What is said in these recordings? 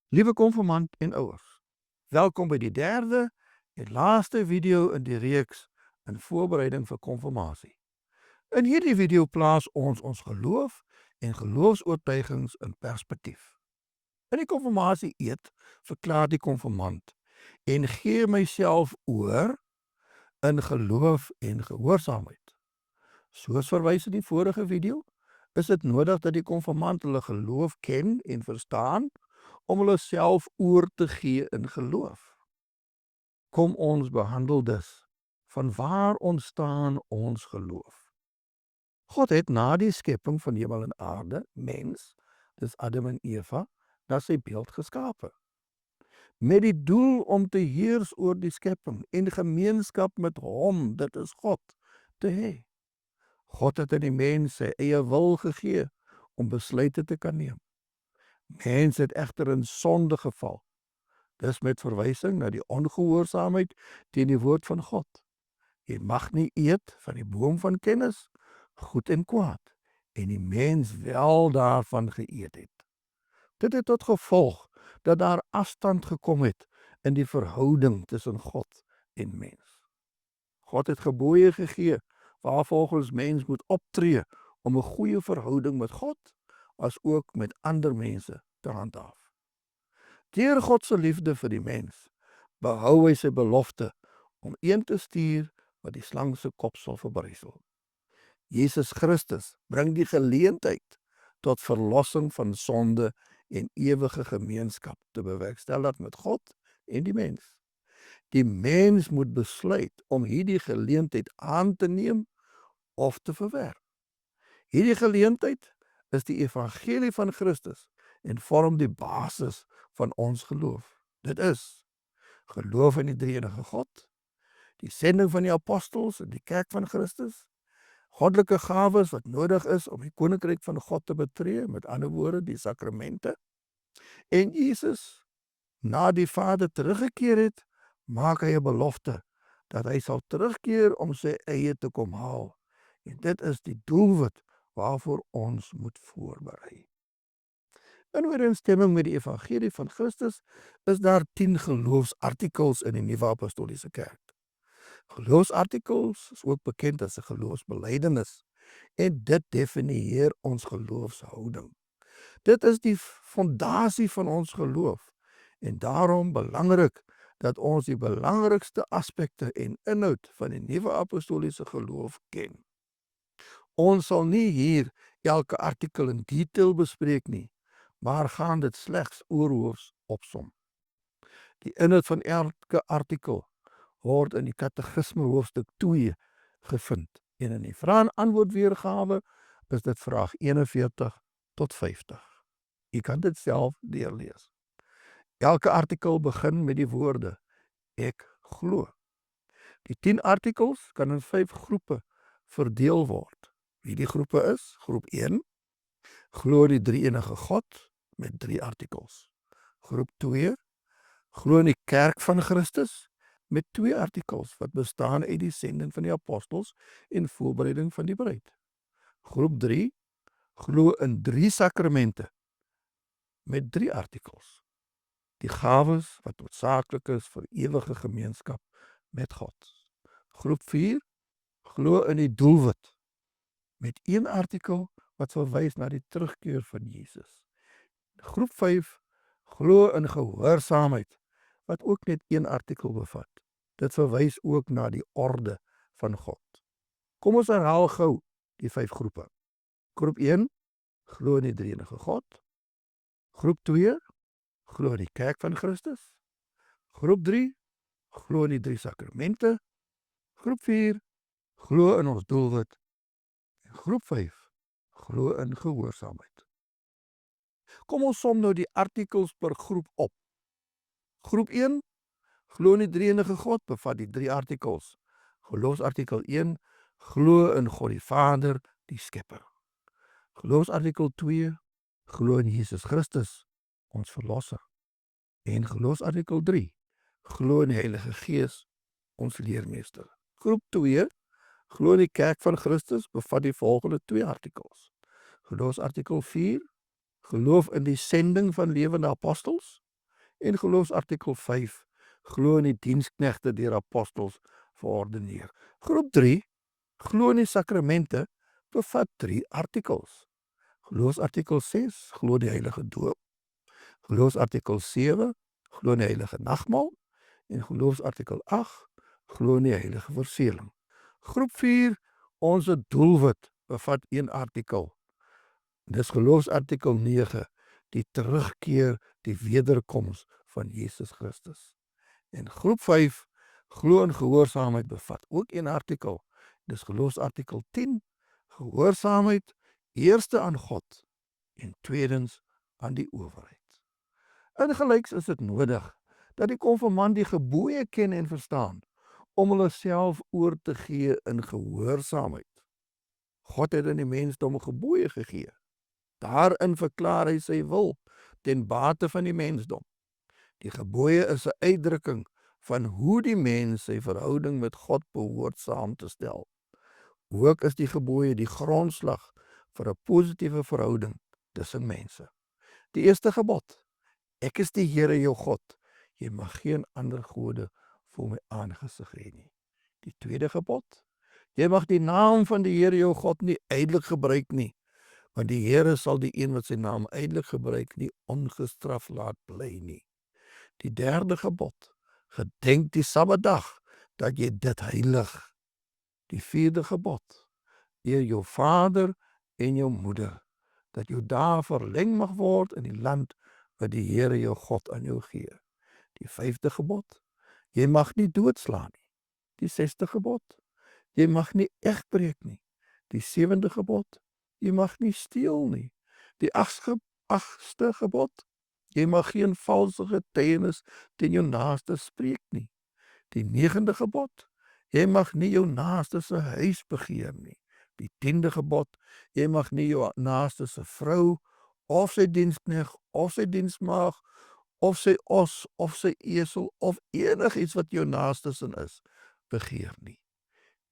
Liewe konfirmant en ouers, welkom by die derde en laaste video in die reeks in voorbereiding vir konfirmasie. In hierdie video plaas ons geloof en geloofsoortuigings in perspektief. In die konfirmasie eed verklaar die konfirmant en gee myself oor in geloof en gehoorsaamheid. Soos verwys in die vorige video, is dit nodig dat die konfirmant hulle geloof ken en verstaan om hulle self oor te gee in geloof. Kom ons behandel dus, van waar ontstaan ons geloof? God het na die skepping van hemel en aarde, mens, dis Adam en Eva, na sy beeld geskape. Met die doel om te heers oor die skepping en gemeenskap met hom, dit is God, te hê. God het aan die mens sy eie wil gegee om besluite te kan neem. Mens het egter in sonde geval. Dis met verwysing na die ongehoorsaamheid teen die woord van God. Jy mag nie eet van die boom van kennis, goed en kwaad, en die mens wel daarvan geëet het. Dit het tot gevolg dat daar afstand gekom het in die verhouding tussen God en mens. God het gebooie gegee waarvolgens mens moet optree om 'n goeie verhouding met God as ook met ander mense te handhaaf. Deur God se liefde vir die mens, behou hy sy belofte om een te stuur wat die slang se kop sal verbrysel. Jesus Christus bring die geleentheid tot verlossing van sonde en ewige gemeenskap te bewerkstellig met God en die mens. Die mens moet besluit om hierdie geleentheid aan te neem of te verwerp. Hierdie geleentheid is die evangelie van Christus en vorm die basis van ons geloof. Dit is geloof in die drie-enige God, die sending van die apostels en die kerk van Christus, goddelike gawes wat nodig is om die koninkryk van God te betree, met ander woorde die sakramente. En Jesus, na die Vader teruggekeer het, maak hy 'n belofte dat hy sal terugkeer om sy eie te kom haal. En dit is die doelwit waarvoor ons moet voorberei. In ooreenstemming met die evangelie van Christus is daar 10 geloofsartikels in die Nuwe Apostoliese Kerk. Geloofsartikels is ook bekend as 'n geloofsbelydenis en dit definieer ons geloofshouding. Dit is die fondasie van ons geloof en daarom belangrik dat ons die belangrikste aspekte en inhoud van die Nuwe Apostoliese geloof ken. Ons sal nie hier elke artikel in detail bespreek nie, maar gaan dit slegs oorhoofs opsom. Die inhoud van elke artikel word in die katekisme hoofstuk 2 gevind en in die vraag en antwoord weergawe is dit vraag 41 tot 50. Jy kan dit self deurlees. Elke artikel begin met die woorde ek glo. Die 10 artikels kan in 5 groepe verdeel word. Wie die groepe is? Groep 1, glo die drie-enige God met 3 artikels. Groep 2, glo in die kerk van Christus met 2 artikels wat bestaan uit die sending van die apostels en voorbereiding van die bruid. Groep 3, glo in 3 sakramente met 3 artikels. Die gawes wat noodsaaklik is vir ewige gemeenskap met God. Groep 4, glo in die doelwit met 1 artikel wat verwys na die terugkeer van Jesus. Groep 5, glo in gehoorsaamheid wat ook net 1 artikel bevat. Dit verwys ook na die orde van God. Kom ons herhaal gou die 5 groepe. Groep 1, glo in die drie-enige God. Groep 2, glo in die kerk van Christus. Groep 3, glo in die 3 sakramente. Groep 4, glo in ons doelwit. En groep 5, glo in gehoorsaamheid. Kom ons som nou die artikels per groep op. Groep 1, glo in die drie-enige God, bevat die 3 artikels. Geloofsartikel 1, glo in God die Vader, die Skepper. Geloofsartikel 2, glo in Jesus Christus, ons verlosser. En geloofsartikel 3, glo in die Heilige Gees, ons leermeester. Groep 2, glo in die kerk van Christus, bevat die volgende 2 artikels. Geloofsartikel 4, geloof in die sending van lewende apostels. En geloofsartikel 5, glo in die diensknegte deur apostels verordeneer. Groep 3, glo in die sakramente, bevat 3 artikels. Geloofsartikel 6, glo in die heilige doop. Geloofsartikel 7, glo in die heilige nagmaal. En geloofsartikel 8, glo in die heilige verseëling. Groep 4, ons doelwit, bevat 1 artikel. Dis geloofsartikel 9, die terugkeer, die wederkoms van Jesus Christus. En groep 5, glo in gehoorsaamheid, bevat ook 1 artikel. Dis geloofsartikel 10, gehoorsaamheid, eerste aan God en tweedens aan die owerheid. Ingelyks is dit nodig dat die konfirmand die gebooie ken en verstaan, om hulle self oor te gee in gehoorsaamheid. God het aan die mensdom gebooie gegee. Daarin verklaar hy sy wil ten bate van die mensdom. Die gebooie is 'n uitdrukking van hoe die mens sy verhouding met God behoort saam te stel. Ook is die gebooie die grondslag vir 'n positiewe verhouding tussen mense. Die eerste gebod: Ek is die Here jou God. Jy mag geen ander gode voor my aangesig hê nie. Die tweede gebod: Jy mag die naam van die Here jou God nie ydelik gebruik nie, want die Here sal die een wat sy naam ydelik gebruik nie ongestraf laat bly nie. Die derde gebod: Gedenk die Sabbatdag dat jy dit heilig. Die vierde gebod: Eer jou vader en jou moeder, dat jou dae verleng mag word in die land wat die Here jou God aan jou gee. Die vyfde gebod: Jy mag nie doodslaan nie. Die sesde gebod: Jy mag nie egbreek nie. Die sewende gebod: Jy mag nie steel nie. Die agste gebod: Jy mag geen valse getuienis teen jou naaste spreek nie. Die negende gebod: Jy mag nie jou naaste se huis begeer nie. Die 10de gebod: Jy mag nie jou naaste se vrou of sy dienskneg of sy diensmaag of sy os of sy esel of enigiets wat jou naaste sin is, begeer nie.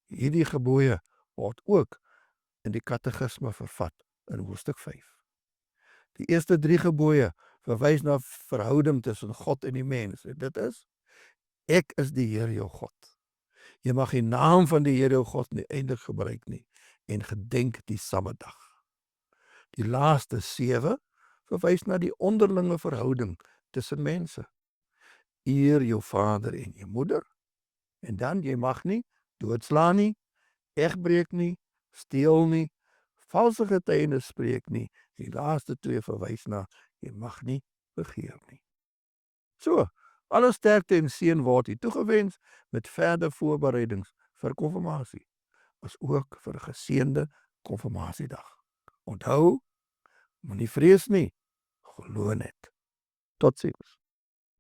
Hierdie gebooie word ook in die katekisme vervat in hoofstuk 5. Die eerste 3 gebooie verwys na verhouding tussen God en die mens. Dit is: Ek is die Here jou God. Jy mag die naam van die Here jou God nie eintlik gebruik nie en gedenk die Sabbatdag. Die laaste 7 verwys na die onderlinge verhouding tussen mense. Eer jou vader en jou moeder. En dan, jy mag nie doodslaan nie, egbreek nie, steel nie, valse getuienis spreek nie. Die laaste 2 verwys na jy mag nie begeer nie. So, alle sterkte en seën word u toegewens met verder voorbereidings vir konfirmasie, as ook vir 'n geseënde konfirmasiedag. Onthou, moenie vrees nie, glo net. Totsiens.